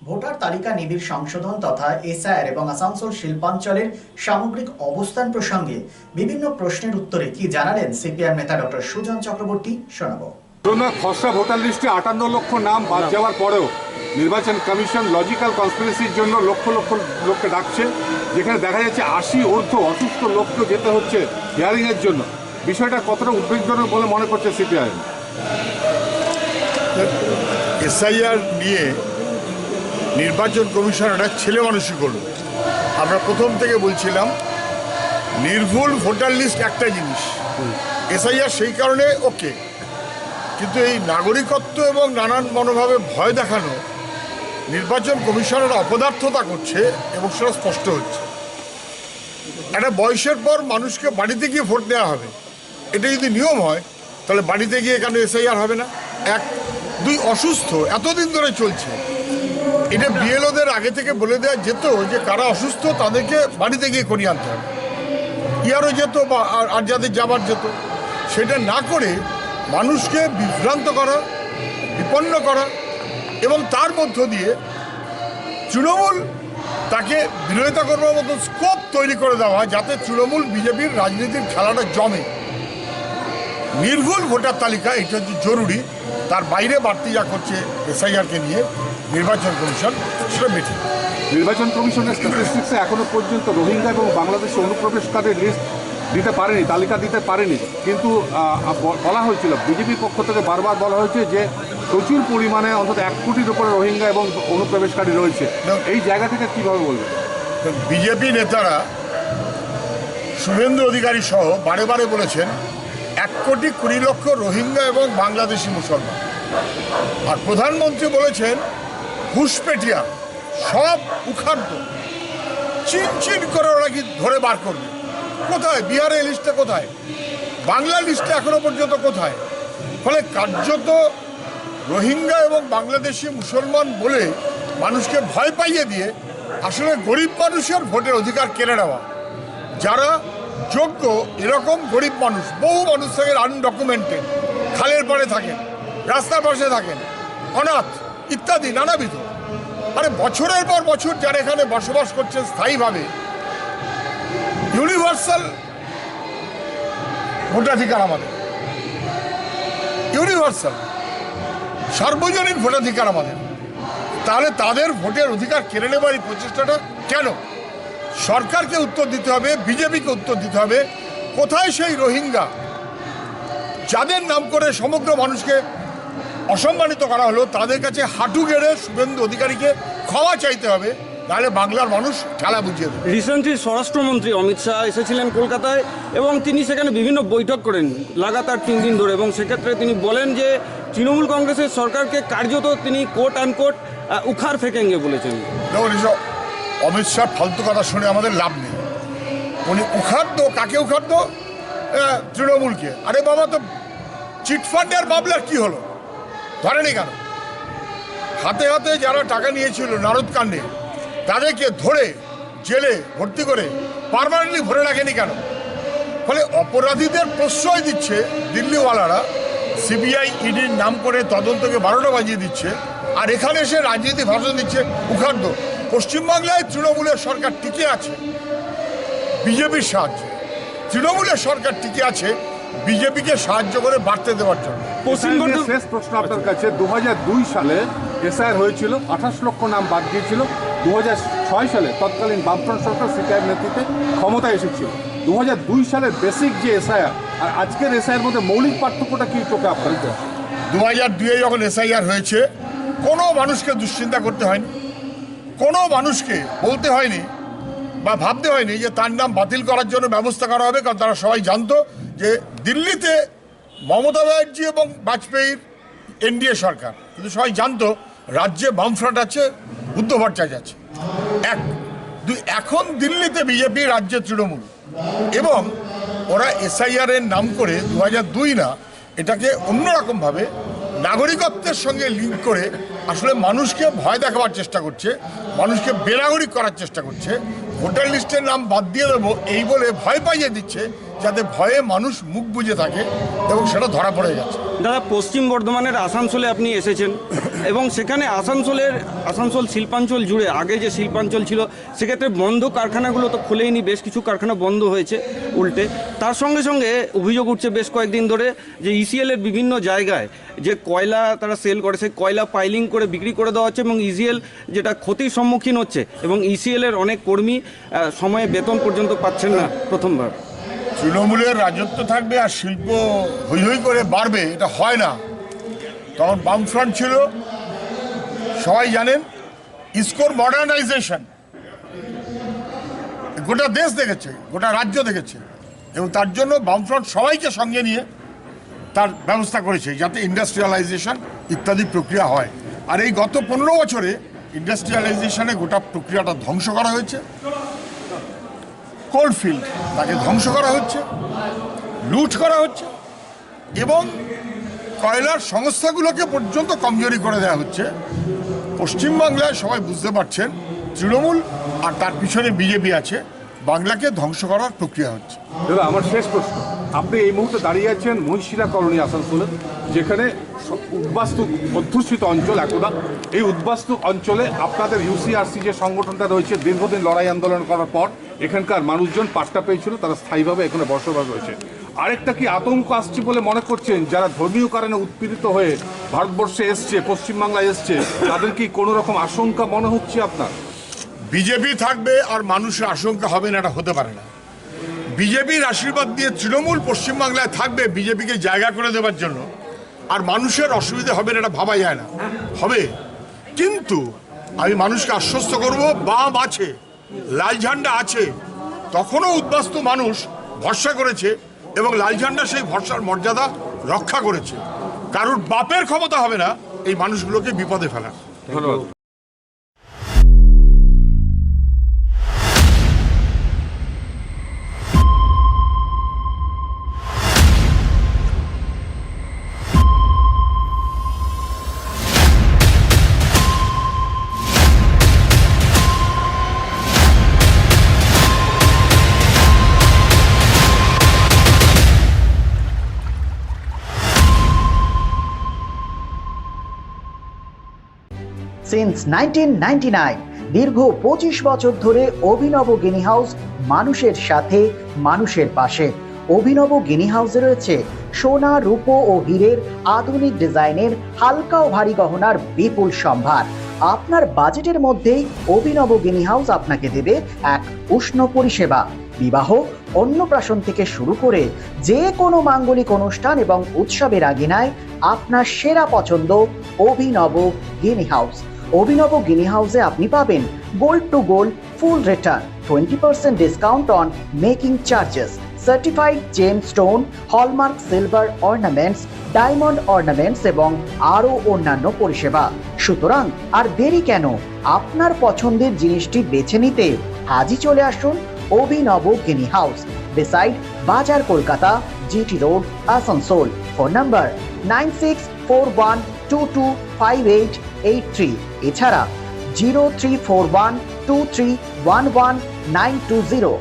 Voter তালিকা নিবিড় সংশোধন তথা এসআইআর এবং আসানসোল শিল্পাঞ্চলের সামগ্রিক অবস্থান প্রসঙ্গে বিভিন্ন প্রশ্নের উত্তরে কি জানালেন সিপিআইএম নেতা ডক্টর সুজন চক্রবর্তী শোনাবো। খসড়া ভোটার লিস্টে 58 লক্ষ নাম বাদ যাওয়ার পরেও নির্বাচন কমিশন লজিক্যাল কনস্পিরেসির জন্য লক্ষ লক্ষ লোককে ডাকছে, যেখানে দেখা যাচ্ছে 80 ঊর্ধ্ব অসুস্থ লোককে যেতে হচ্ছে হিয়ারিংয়ের জন্য। বিষয়টা কতটা উদ্বেগজনক বলে মনে করছে সিপিআইএম? এসআইআর নিয়ে নির্বাচন কমিশন একটা ছেলে মানুষই করল। আমরা প্রথম থেকে বলছিলাম নির্ভুল ভোটার লিস্ট একটা জিনিস, এসআইআর সেই কারণে ওকে, কিন্তু এই নাগরিকত্ব এবং নানান মনোভাবে ভয় দেখানো নির্বাচন কমিশনের অপদার্থতা করছে এবং সেটা স্পষ্ট হচ্ছে। একটা বয়সের পর মানুষকে বাড়িতে গিয়ে ভোট দেওয়া হবে, এটা যদি নিয়ম হয় তাহলে বাড়িতে গিয়ে কেন এসআইআর হবে না? এক, দুই, অসুস্থ এতদিন ধরে চলছে, এটা বিএলওদের আগে থেকে বলে দেওয়া যেত যে কারা অসুস্থ তাদেরকে বাড়িতে গিয়ে করিয়ে আনতে হবে, ইয়ারও যেত বা আর যাদের যাবার যেত। সেটা না করে মানুষকে বিভ্রান্ত করা, বিপন্ন করা এবং তার মধ্য দিয়ে তৃণমূল তাকে বিরোধিতা করবার মতো স্কোপ তৈরি করে দেওয়া, যাতে তৃণমূল বিজেপির রাজনীতির খেলাটা জমে। নির্ভুল ভোটার তালিকা এটা যে জরুরি, তার বাইরে বাড়তি যা করছে এসআইআরকে নিয়ে নির্বাচন কমিশন, সেটা বেঠিক। নির্বাচন কমিশনের স্ট্যাটিস্টিক্সে এখনো পর্যন্ত রোহিঙ্গা এবং বাংলাদেশে অনুপ্রবেশকারীর লিস্ট দিতে পারেনি, তালিকা দিতে পারেনি, কিন্তু বলা হয়েছিল বিজেপির পক্ষ থেকে বারবার বলা হয়েছে যে প্রচুর পরিমাণে অন্তত 1 কোটির উপরে রোহিঙ্গা এবং অনুপ্রবেশকারী রয়েছে। এই জায়গা থেকে কীভাবে বলবেন? বিজেপি নেতারা শুভেন্দু অধিকারী সহ বারে বারে বলেছেন 1,20,00,000 রোহিঙ্গা এবং বাংলাদেশি মুসলমান, আর প্রধানমন্ত্রী বলেছেন ঘুষপেটিয়া সব উখাদ্য, চিন করে ওরা কি ধরে বার করবে। কোথায় বিহারের লিস্টে, কোথায় বাংলা লিস্টে, এখনো পর্যন্ত কোথায়? ফলে কার্যত রোহিঙ্গা এবং বাংলাদেশি মুসলমান বলে মানুষকে ভয় পাইয়ে দিয়ে আসলে গরিব মানুষের ভোটের অধিকার কেড়ে নেওয়া। যারা যোগ্য এরকম গরিব মানুষ, বহু মানুষ থাকেন আনডকুমেন্টেড, খালের পাড়ে থাকেন, রাস্তার পাশে থাকেন, অনাথ ইত্যাদি নানাবিধ। আরে বছরের পর বছর যারা এখানে বসবাস করছেন স্থায়ীভাবে, ইউনিভার্সাল ভোটাধিকার আমাদের, ইউনিভার্সাল সার্বজনীন ভোটাধিকার আমাদের, তাহলে তাদের ভোটের অধিকার কেড়ে নেবার এই প্রচেষ্টাটা কেন? সরকারকে উত্তর দিতে হবে, বিজেপিকে উত্তর দিতে হবে। কোথায় সেই রোহিঙ্গা যাদের নাম করে সমগ্র মানুষকে অসম্মানিত করা হলো? তাদের কাছে হাঁটু গেড়ে শুভেন্দু অধিকারীকে ক্ষমা চাইতে হবে, তাহলে বাংলার মানুষ খেলা বুঝিয়ে দেবে। রিসেন্টলি স্বরাষ্ট্রমন্ত্রী অমিত শাহ এসেছিলেন কলকাতায় এবং তিনি সেখানে বিভিন্ন বৈঠক করেন লাগাতার 3 দিন ধরে, এবং সেক্ষেত্রে তিনি বলেন যে তৃণমূল কংগ্রেসের সরকারকে কার্যত তিনি কোট আনকোট উখাড় ফেকেঙ্গে বলেছেন। অমিত শাহ ফালতু কথা শুনে আমাদের লাভ নেই। উনি উখাদ্য, কাকে উখাদ্য? তৃণমূলকে। আরে বাবা, তো চিটফান্ডের মামলার কি হলো? ধরেনি কেন? হাতে হাতে যারা টাকা নিয়েছিল নারদকাণ্ডে, তাদেরকে ধরে জেলে ভর্তি করে পার্মানেন্টলি ভরে রাখেনি কেন? ফলে অপরাধীদের প্রশ্রয় দিচ্ছে দিল্লিওয়ালারা, সিবিআই ইডির নাম করে তদন্তকে 12টা বাজিয়ে দিচ্ছে, আর এখানে এসে রাজনীতি ভাষণ দিচ্ছে উখাদ্য। পশ্চিমবাংলায় তৃণমূলের সরকার টিকে আছে বিজেপির সাহায্যে, তৃণমূলের সরকার টিকে আছে বিজেপিকে সাহায্য করে বাড়তে দেওয়ার জন্য। শেষ প্রশ্ন আপনার কাছে, 2002 সালে এসআইআর হয়েছিল, 28 লক্ষ নাম বাদ দিয়েছিল। 2006 সালে তৎকালীন বামফ্রন্ট সরকার সিপিআইএম নেতৃত্বে ক্ষমতায় এসেছিল। 2002 সালের বেসিক যে এসআইআর আর আজকের এসআইআর মধ্যে মৌলিক পার্থক্যটা কি চোখে আপনার? 2002-এ যখন এসআইআর হয়েছে, কোনো মানুষকে দুশ্চিন্তা করতে হয়নি, কোনো মানুষকে বলতে হয়নি বা ভাবতে হয়নি যে তার নাম বাতিল করার জন্য ব্যবস্থা করা হবে, কারণ তারা সবাই জানতো যে দিল্লিতে মমতা ব্যানার্জি এবং বাজপেয়ীর এনডিএ সরকার, কিন্তু সবাই জানতো রাজ্যে বামফ্রন্ট আছে, বুদ্ধ ভট্টাচার্য আছে। 1, 2, এখন দিল্লিতে বিজেপি, রাজ্যে তৃণমূল, এবং ওরা এসআইআর এর নাম করে 2002 না, এটাকে অন্যরকমভাবে নাগরিকত্বের সঙ্গে লিঙ্ক করে আসলে মানুষকে ভয় দেখাবার চেষ্টা করছে, মানুষকে বেনাগরিক করার চেষ্টা করছে। ভোটার লিস্টের নাম বাদ দিয়ে দেবো এই বলে ভয় পাইয়ে দিচ্ছে, যাতে ভয়ে মানুষ মুখ বুজে থাকে, এবং সেটা ধরা পড়ে গেছে। দাদা, পশ্চিম বর্ধমানের আসানসোলে আপনি এসেছেন, এবং সেখানে আসানসোল শিল্পাঞ্চল জুড়ে আগে যে শিল্পাঞ্চল ছিল সেক্ষেত্রে বন্ধ কারখানাগুলো তো খুলেইনি, বেশ কিছু কারখানা বন্ধ হয়েছে উল্টে। তার সঙ্গে সঙ্গে অভিযোগ উঠছে বেশ কয়েকদিন ধরে যে ইসিএলের বিভিন্ন জায়গায় যে কয়লা তারা সেল করে, সেই কয়লা পাইলিং করে বিক্রি করে দেওয়া হচ্ছে এবং ইসিএল যেটা ক্ষতির সম্মুখীন হচ্ছে এবং ইসিএলের অনেক কর্মী সময়ে বেতন পর্যন্ত পাচ্ছেন না প্রথমবার। তৃণমূলের রাজত্ব থাকবে আর শিল্প হই হই করে বাড়বে, এটা হয় না। তখন বামফ্রন্ট ছিল, সবাই জানেন, ইসকোর মডার্নাইজেশন গোটা দেশ দেখেছে, গোটা রাজ্য দেখেছে, এবং তার জন্য বামফ্রন্ট সবাইকে সঙ্গে নিয়ে তার ব্যবস্থা করেছে যাতে ইন্ডাস্ট্রিয়ালাইজেশন ইত্যাদি প্রক্রিয়া হয়। আর এই গত 15 বছরে ইন্ডাস্ট্রিয়ালাইজেশনে গোটা প্রক্রিয়াটা ধ্বংস করা হয়েছে। কোলফিল্ড তাকে ধ্বংস করা হচ্ছে, লুট করা হচ্ছে, এবং কয়লার সংস্থাগুলোকে পর্যন্ত কমজোরি করে দেওয়া হচ্ছে। পশ্চিমবাংলায় সবাই বুঝতে পারছেন তৃণমূল আর তার পিছনে বিজেপি আছে, বাংলাকে ধ্বংস করার প্রক্রিয়া হচ্ছে। দাদা, আমার শেষ প্রশ্ন, আপনি এই মুহূর্তে দাঁড়িয়ে আছেন মহিশিলা কলোনি আসানসোলে, যেখানে উদ্বাস্তু অধ্যুষিত অঞ্চল একদা। এই উদ্বাস্তু অঞ্চলে আপনাদের ইউসিআরসি যে সংগঠনটা রয়েছে, দীর্ঘদিন লড়াই আন্দোলন করার পর এখানকার মানুষজন পাট্টা পেয়েছিল, তারা স্থায়ীভাবে এখানে বসবাস রয়েছে। আরেকটা কি আতঙ্ক আসছে বলে মনে করছেন? যারা ধর্মীয় কারণে উৎপীড়িত হয়ে ভারতবর্ষে এসছে, পশ্চিমবাংলায় এসছে, তাদের কি কোনো রকম আশঙ্কা মনে হচ্ছে আপনার? বিজেপি থাকবে আর মানুষের আশঙ্কা হবে না, এটা হতে পারে না। বিজেপির আশীর্বাদ দিয়ে তৃণমূল পশ্চিমবাংলায় থাকবে বিজেপিকে জায়গা করে দেওয়ার জন্য, আর মানুষের অসুবিধা হবে না এটা ভাবা যায় না। হবে, কিন্তু আমি মানুষকে আশ্বস্ত করব, বাম আছে, লাল ঝান্ডা আছে। তখনও উদ্বাস্তু মানুষ ভরসা করেছে এবং লাল ঝান্ডা সেই ভরসার মর্যাদা রক্ষা করেছে। কারোর বাপের ক্ষমতা হবে না এই মানুষগুলোকে বিপদে ফেলা। ধন্যবাদ। সিন্স 1999 দীর্ঘ 25 বছর ধরে অভিনব গিনি হাউস মানুষের সাথে, মানুষের পাশে। অভিনব গিনি হাউসে রয়েছে সোনা, রূপো ও হীরের আধুনিক ডিজাইনের হালকা ও ভারী গহনার বিপুল সম্ভার। আপনার বাজেটের মধ্যেই অভিনব গিনি হাউস আপনাকে দেবে এক উষ্ণ পরিষেবা। বিবাহ, অন্নপ্রাশন থেকে শুরু করে যে কোনো মাঙ্গলিক অনুষ্ঠান এবং উৎসবের আগিনায় আপনার সেরা পছন্দ অভিনব গিনি হাউস। অভিনব গিনি হাউসে আপনি পাবেন gold to gold full return, 20% discount on making charges, certified gemstone, hallmark silver ornaments, diamond ornaments এবং আরও অন্যান্য পরিষেবা। সুতরাং আর দেরি কেন? আপনার পছন্দের জিনিসটি বেছে নিতে আজই চলে আসুন অভিনব গিনি হাউস, বিসাইড বাজার Kolkata, GT road, Asansol. Phone number 9641225883, এছাড়া 03412311 920।